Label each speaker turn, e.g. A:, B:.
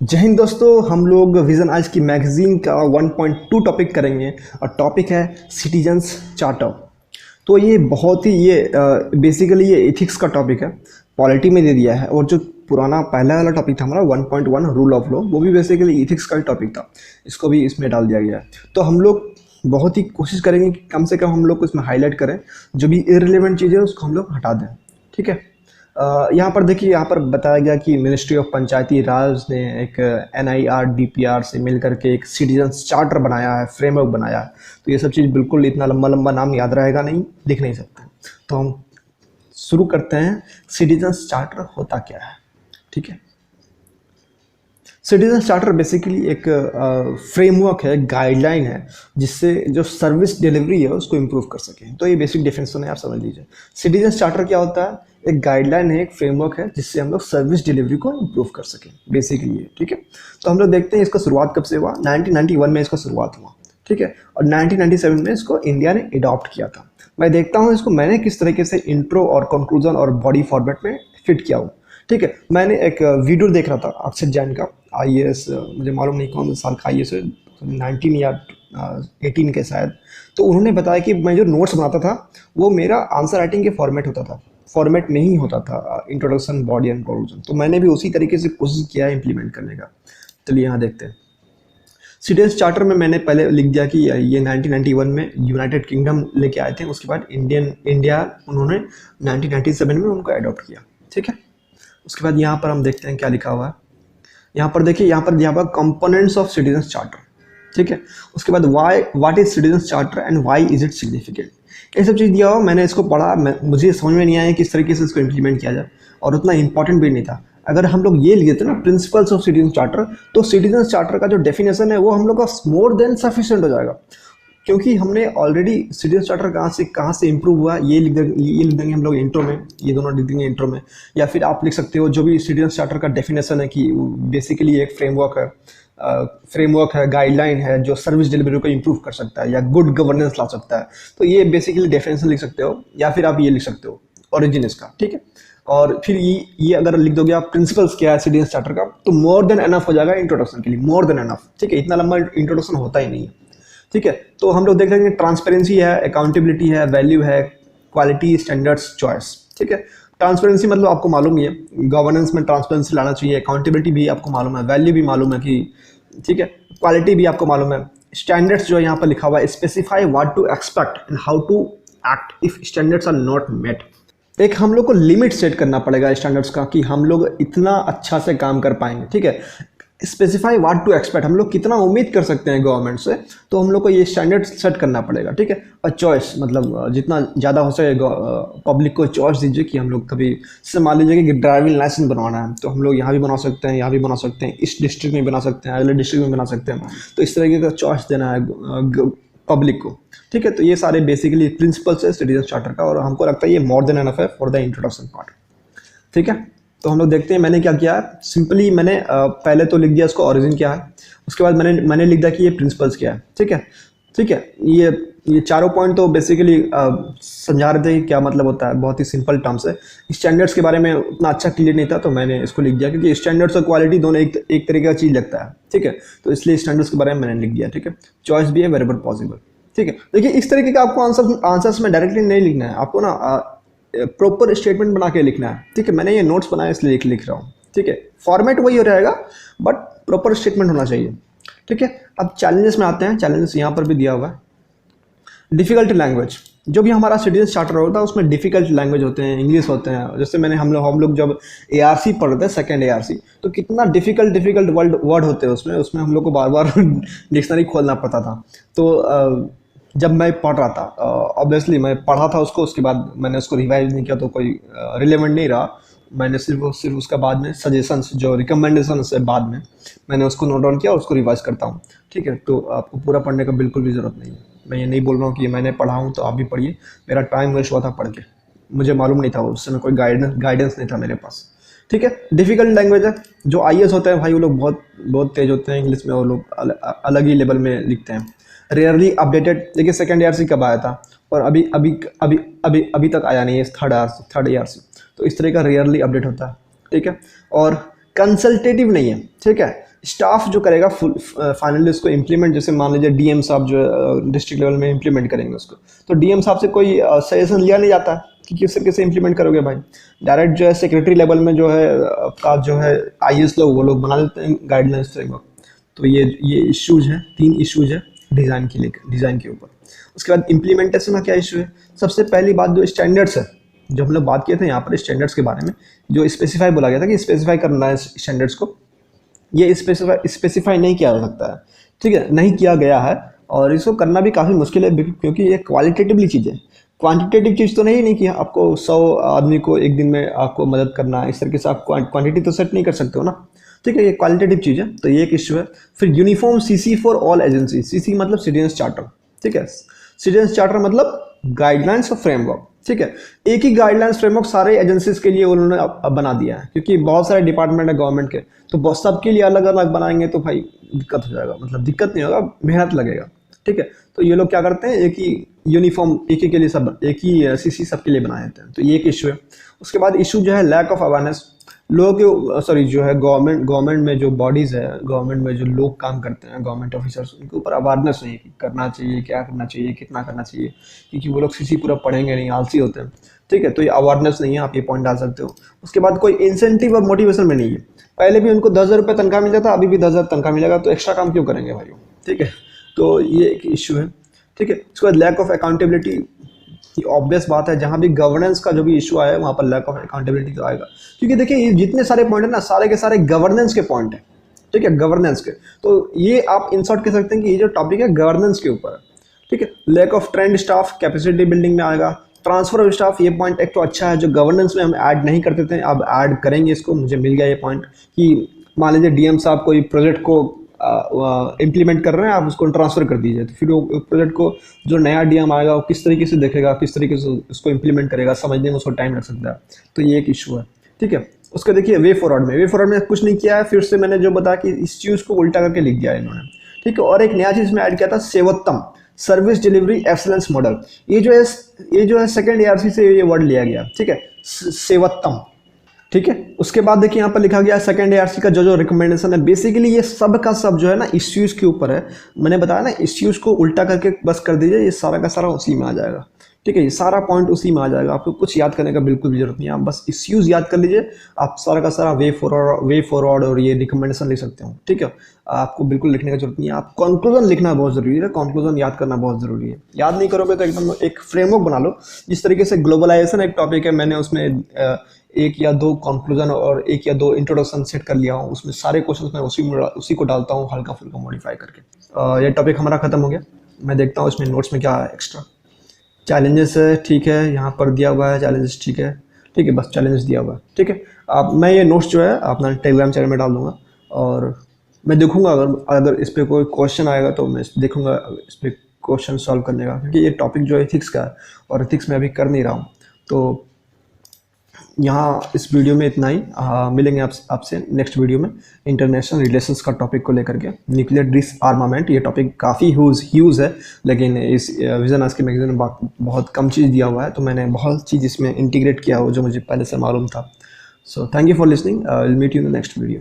A: जय हिंद दोस्तों। हम लोग विजन आज की मैगजीन का 1.2 टॉपिक करेंगे और टॉपिक है सिटीजन्स चार्टर। तो ये बहुत ही बेसिकली ये एथिक्स का टॉपिक है, पॉलिटी में दे दिया है। और जो पुराना पहला वाला टॉपिक था हमारा 1.1 रूल ऑफ लॉ, वो भी बेसिकली एथिक्स का ही टॉपिक था, इसको भी इसमें डाल दिया गया है। तो हम लोग बहुत ही कोशिश करेंगे कि कम से कम हम लोग को इसमें हाईलाइट करें, जो भी इररिलेवेंट चीज़ें उसको हम लोग हटा दें। ठीक है। यहाँ पर देखिए, यहाँ पर बताया गया कि मिनिस्ट्री ऑफ पंचायती राज ने एक NIRDPR से मिलकर के एक सिटीजन्स चार्टर बनाया है, फ्रेमवर्क बनाया है। तो ये सब चीज़ बिल्कुल इतना लंबा लंबा नाम याद रहेगा नहीं, लिख नहीं सकते। तो हम शुरू करते हैं, सिटीजन्स चार्टर होता क्या है। ठीक है। सिटीजन चार्टर बेसिकली एक फ्रेमवर्क है, गाइडलाइन है, जिससे जो सर्विस डिलीवरी है उसको इम्प्रूव कर सकें। तो ये बेसिक डेफिनेशन है, आप समझ लीजिए। सिटीजन चार्टर क्या होता है? एक गाइडलाइन है, एक फ्रेमवर्क है, जिससे हम लोग सर्विस डिलीवरी को इम्प्रूव कर सकें, बेसिकली ये। ठीक है। तो हम लोग देखते हैं इसका शुरुआत कब से हुआ। 1991 में इसका शुरुआत हुआ। ठीक है। और 1997 में इसको इंडिया ने अडॉप्ट किया था। मैं देखता हूँ इसको मैंने किस तरीके से इंट्रो और कंक्लूजन और बॉडी फॉर्मेट में फिट किया हूँ। ठीक है। मैंने एक वीडियो देख रहा था अक्षत जैन का, IAS, मुझे मालूम नहीं कौन साल का IAS है, 19 या 18 के शायद। तो उन्होंने बताया कि मैं जो नोट्स बनाता था वो मेरा आंसर राइटिंग के फॉर्मेट होता था, फॉर्मेट में ही होता था, इंट्रोडक्शन, बॉडी एंड कंक्लूजन। तो मैंने भी उसी तरीके से कोशिश किया है इम्प्लीमेंट करने का। चलिए यहाँ देखते हैं। सिटीजन चार्टर में मैंने पहले लिख दिया कि ये 1991 में यूनाइटेड किंगडम लेके आए थे, उसके बाद इंडिया उन्होंने 1997 में उनको अडॉप्ट किया। ठीक है। उसके बाद यहाँ पर हम देखते हैं क्या लिखा हुआ है। यहाँ पर देखिए, यहाँ पर कंपोनेंट्स ऑफ सिटीजन चार्टर। ठीक है। उसके बाद what is citizen charter and why is it significant, ये सब चीज़ दिया हुआ। मैंने इसको पढ़ा, मुझे समझ में नहीं आया किस तरीके से इसको इम्प्लीमेंट किया जाए, और उतना इंपॉर्टेंट भी नहीं था। अगर हम लोग ये लिख देते ना, प्रिंसिपल्स ऑफ सिटीजन चार्टर, तो सिटीजन चार्टर का जो डेफिनेशन है वो हम लोग का मोर देन सफिशिएंट हो जाएगा। क्योंकि हमने ऑलरेडी सिटीजन चार्टर कहाँ से इंप्रूव हुआ ये लिख देंगे हम लोग इंट्रो में, ये दोनों लिख देंगे इंट्रो में। या फिर आप लिख सकते हो जो भी सिटीजन चार्टर का डेफिनेशन है कि बेसिकली एक फ्रेमवर्क है, गाइडलाइन है, जो सर्विस डिलीवरी को इंप्रूव कर सकता है या गुड गवर्नेंस ला सकता है। तो ये बेसिकली डेफिनेशन लिख सकते हो, या फिर आप ये लिख सकते हो ओरिजिन इसका। ठीक है। और फिर ये अगर लिख दोगे आप प्रिंसिपल्स क्या है सिटीजन चार्टर का, तो मोर देन एनफ हो जाएगा इंट्रोडक्शन के लिए, मोर देन एनफ। ठीक है। इतना लंबा इंट्रोडक्शन होता ही नहीं है। ठीक है। तो हम लोग देख लेंगे, ट्रांसपेरेंसी है, अकाउंटेबिलिटी है, वैल्यू है, क्वालिटी, स्टैंडर्ड्स, चॉइस। ठीक है। ट्रांसपेरेंसी मतलब आपको मालूम ही है, गवर्नेंस में ट्रांसपेरेंसी लाना चाहिए। अकाउंटेबिलिटी भी आपको मालूम है, वैल्यू भी मालूम है कि, ठीक है, क्वालिटी भी आपको मालूम है। स्टैंडर्ड्स जो यहाँ पर लिखा हुआ है, specify what to expect and how to act if standards are not met. एक हम लोग को लिमिट सेट करना पड़ेगा स्टैंडर्ड्स का, कि हम लोग इतना अच्छा से काम कर पाएंगे। ठीक है। स्पेसिफाई व्हाट टू एक्सपेक्ट, हम लोग कितना उम्मीद कर सकते हैं गवर्नमेंट से, तो हम लोग को ये स्टैंडर्ड सेट करना पड़ेगा। ठीक है। और चॉइस मतलब जितना ज़्यादा हो सके पब्लिक को चॉइस दीजिए, कि हम लोग कभी जैसे मान लीजिए कि ड्राइविंग लाइसेंस बनवाना है, तो हम लोग यहाँ भी बना सकते हैं, यहाँ भी बना सकते हैं, इस डिस्ट्रिक्ट में बना सकते हैं, अगले डिस्ट्रिक्ट में बना सकते हैं। तो इस तरीके का चॉइस देना है पब्लिक को। ठीक है। तो ये सारे बेसिकली प्रिंसिपल्स है सिटीजन चार्टर का, और हमको लगता है ये मोर देन एनफ है फॉर द इंट्रोडक्शन पार्ट। ठीक है। तो हम लोग देखते हैं मैंने क्या किया है। सिंपली मैंने पहले तो लिख दिया इसको ओरिजिन क्या है, उसके बाद मैंने लिख दिया कि ये प्रिंसिपल्स क्या है। ठीक है। ठीक है। ये चारों पॉइंट तो बेसिकली समझा रहे थे कि क्या मतलब होता है, बहुत ही सिंपल टर्म्स है। स्टैंडर्ड्स के बारे में उतना अच्छा क्लियर नहीं था, तो मैंने इसको लिख दिया, क्योंकि स्टैंडर्ड्स और क्वालिटी दोनों एक तरीके का चीज़ लगता है। ठीक है। तो इसलिए स्टैंडर्ड्स के बारे में मैंने लिख दिया। ठीक है। चॉइस भी है, वेरेवर पॉसिबल। ठीक है। देखिए, इस तरीके का आपको आंसर्स में डायरेक्टली नहीं लिखना है, आपको ना प्रॉपर स्टेटमेंट बना के लिखना है। ठीक है। मैंने ये नोट्स बनाया इसलिए लिख रहा हूँ। ठीक है। फॉर्मेट वही हो रहेगा, बट प्रॉपर स्टेटमेंट होना चाहिए। ठीक है। अब चैलेंजेस में आते हैं। चैलेंजेस यहाँ पर भी दिया हुआ है। डिफ़िकल्ट लैंग्वेज, जो भी हमारा सिटीजन चार्टर होता है उसमें डिफ़िकल्ट लैंग्वेज होते हैं, इंग्लिश होते हैं। जैसे हम लोग जब ARC पढ़ रहे थे, सेकेंड ARC, तो कितना डिफ़िकल्ट वर्ड होते हैं उसमें हम लोग को बार बार डिक्शनरी खोलना पड़ता था। तो जब मैं पढ़ रहा था, ऑब्वियसली मैं पढ़ा था उसको, उसके बाद मैंने उसको रिवाइज नहीं किया, तो कोई रिलेवेंट नहीं रहा। मैंने सिर्फ उसका बाद में सजेशंस, जो रिकमेंडेशन है, बाद में मैंने उसको नोट डाउन किया, उसको रिवाइज करता हूँ। ठीक है। तो आपको पूरा पढ़ने का बिल्कुल भी ज़रूरत नहीं है। मैं ये नहीं बोल रहा हूँ कि मैंने पढ़ा हूँ तो आप भी पढ़िए, मेरा टाइम वेस्ट हुआ था पढ़ के, मुझे मालूम नहीं था, उस समय कोई गाइडेंस नहीं था मेरे पास। ठीक है। डिफ़िकल्ट लैंग्वेज है। जो IAS होते हैं भाई, वो लोग बहुत तेज होते हैं इंग्लिश में, वो लोग अलग ही लेवल में लिखते हैं। रेयरली अपडेटेड, देखिए सेकेंड ARC कब आया था, और अभी तक आया नहीं है थर्ड ARC। तो इस तरह का रेयरली अपडेट होता है। ठीक है। और कंसल्टेटिव नहीं है। ठीक है। स्टाफ जो करेगा फुल फाइनली उसको इम्प्लीमेंट, जैसे मान लीजिए डीएम साहब जो डिस्ट्रिक्ट लेवल में इम्प्लीमेंट करेंगे उसको, तो डीएम साहब से कोई सजेशन लिया नहीं जाता कि किस तरीके से इम्प्लीमेंट करोगे भाई। डायरेक्ट जो है सेक्रेटरी लेवल में जो है आपका जो है आईएएस लोग, वो लोग बना देते हैं गाइडलाइंस फ्रेमवर्क। तो ये इश्यूज हैं, 3 इश्यूज है डिज़ाइन के लिए, डिज़ाइन के ऊपर। उसके बाद इम्प्लीमेंटेशन का क्या इशू है? सबसे पहली बात जो स्टैंडर्ड्स है, जो हम लोग बात किए थे यहाँ पर स्टैंडर्ड्स के बारे में, जो स्पेसिफाई बोला गया था कि स्पेसिफाई करना है स्टैंडर्ड्स को, ये स्पेसिफाई नहीं किया जा सकता है, ठीक है, नहीं किया गया है। और इसको करना भी काफ़ी मुश्किल है क्योंकि ये क्वालिटेटिवली चीज़ है, क्वांटिटेटिव चीज़ तो नहीं कि आपको 100 आदमी को एक दिन में आपको मदद करना है, इस तरीके से आप क्वांटिटी तो सेट नहीं कर सकते हो ना, ठीक है, ये क्वालिटेटिव चीज़ है, तो ये एक इशू है। फिर uniform CC for all agency, CC मतलब सिटीजन्स चार्टर, ठीक है, सिटीजन्स चार्टर मतलब गाइडलाइंस और फ्रेमवर्क, ठीक है, एक ही गाइडलाइंस फ्रेमवर्क सारे एजेंसीज के लिए उन्होंने अब बना दिया है, क्योंकि बहुत सारे डिपार्टमेंट है गवर्नमेंट के, तो सबके लिए अलग अलग बनाएंगे तो भाई दिक्कत हो जाएगा, मतलब दिक्कत नहीं होगा, मेहनत लगेगा, ठीक है। तो ये लोग क्या करते हैं, एक ही यूनिफॉर्म एक ही के लिए सब, एक ही सीसी सबके लिए बना देते हैं, तो ये एक इशू है। उसके बाद इशू जो है लैक ऑफ अवेयरनेस, लोगों के सॉरी जो है गवर्नमेंट में जो बॉडीज़ है, गवर्नमेंट में जो लोग काम करते हैं, गवर्नमेंट ऑफिसर्स, उनके ऊपर अवेयरनेस नहीं है कि करना चाहिए, क्या करना चाहिए, कितना करना चाहिए, क्योंकि वो लोग सीसी पूरा पढ़ेंगे नहीं, आलसी होते हैं, ठीक है, तो ये अवेयरनेस नहीं है, आप ये पॉइंट डाल सकते हो। उसके बाद कोई इंसेंटिव और मोटिवेशन में नहीं है, पहले भी उनको 10,000 रुपये तनख्वाह मिल जाता, अभी भी 10,000 तनख्वाह मिलेगा, तो एक्स्ट्रा काम क्यों करेंगे भाई, ठीक है, तो ये एक इशू है, ठीक है। उसके बाद लैक ऑफ अकाउंटेबिलिटी, ऑब्वियस बात है, जहाँ भी गवर्नेंस का जो भी इशू आया है वहाँ पर लैक ऑफ अकाउंटेबिलिटी तो आएगा, क्योंकि देखिए ये जितने सारे पॉइंट है ना, सारे के सारे गवर्नेंस के पॉइंट है, ठीक है, गवर्नेंस के, तो ये आप इंसर्ट कर सकते हैं कि ये जो टॉपिक है गवर्नेंस के ऊपर है, ठीक है। Lack of trained staff, capacity building में आएगा। ट्रांसफर ऑफ स्टाफ, ये पॉइंट एक तो अच्छा है, जो गवर्नेंस में हम ऐड नहीं करते थे, अब ऐड करेंगे इसको, मुझे मिल गया ये पॉइंट कि मान लीजिए डीएम साहब कोई प्रोजेक्ट को इम्प्लीमेंट कर रहे हैं, आप उसको ट्रांसफ़र कर दीजिए, तो फिर वो प्रोजेक्ट को जो नया डीएम आएगा वो किस तरीके से देखेगा, किस तरीके से उसको इम्प्लीमेंट करेगा, समझने में उसको टाइम लग सकता है, तो ये एक इशू है, ठीक है। उसका देखिए वे फॉरवर्ड में कुछ नहीं किया है, फिर से मैंने जो बताया कि इस चीज़ को उल्टा करके लिख दिया इन्होंने, ठीक है। और एक नया चीज़ में ऐड किया था Sevottam, service delivery excellence model, ये जो है सेकेंड ARC से ये वर्ड लिया गया, ठीक है, सेवोत्तम, ठीक है। उसके बाद देखिए यहाँ पर लिखा गया सेकंड ARC का जो रिकमेंडेशन है, बेसिकली ये सब का सब जो है ना इश्यूज़ के ऊपर है, मैंने बताया ना, इश्यूज़ को उल्टा करके बस कर दीजिए, ये सारा का सारा उसी में आ जाएगा, ठीक है, ये सारा पॉइंट उसी में आ जाएगा, आपको कुछ याद करने का बिल्कुल भी जरूरत नहीं है, आप बस इश्यूज़ याद कर लीजिए, आप सारा का सारा वे फॉरवर्ड और ये रिकमेंडेशन लिख सकते हो, ठीक है, आपको बिल्कुल लिखने की जरूरत नहीं है, आप कंक्लूजन लिखना बहुत ज़रूरी है, कंक्लूजन याद करना बहुत ज़रूरी है, याद नहीं करोगे तो एकदम एक फ्रेमवर्क बना लो, जिस तरीके से ग्लोबलाइजेशन एक टॉपिक है, मैंने उसमें एक या दो कंक्लूजन और एक या दो इंट्रोडक्शन सेट कर लिया हूँ, उसमें सारे क्वेश्चन मैं उसी को डालता हूँ हल्का फुल्का मॉडिफाई करके। ये टॉपिक हमारा खत्म हो गया, मैं देखता हूँ इसमें नोट्स में क्या है एक्स्ट्रा। चैलेंजेस है, ठीक है, यहाँ पर दिया हुआ है चैलेंजेस, ठीक है, बस चैलेंजेस दिया हुआ है, ठीक है। आप मैं ये नोट्स जो है अपना टेलीग्राम चैनल में डाल दूँगा, और मैं देखूँगा अगर इस पर कोई क्वेश्चन आएगा तो मैं देखूँगा इस पर क्वेश्चन सॉल्व करने का, क्योंकि ये टॉपिक जो है एथिक्स का है, और एथिक्स में अभी कर नहीं रहा हूँ, तो यहाँ इस वीडियो में इतना ही। मिलेंगे आपसे नेक्स्ट वीडियो में इंटरनेशनल रिलेशंस का टॉपिक को लेकर के, न्यूक्लियर डिसआर्मामेंट, ये टॉपिक काफ़ी ह्यूज है, लेकिन इस विजन आज के मैगजीन में बहुत कम चीज़ दिया हुआ है, तो मैंने बहुत चीज़ इसमें इंटीग्रेट किया हो जो मुझे पहले से मालूम था। So thank you for listening, will meet you in the next video.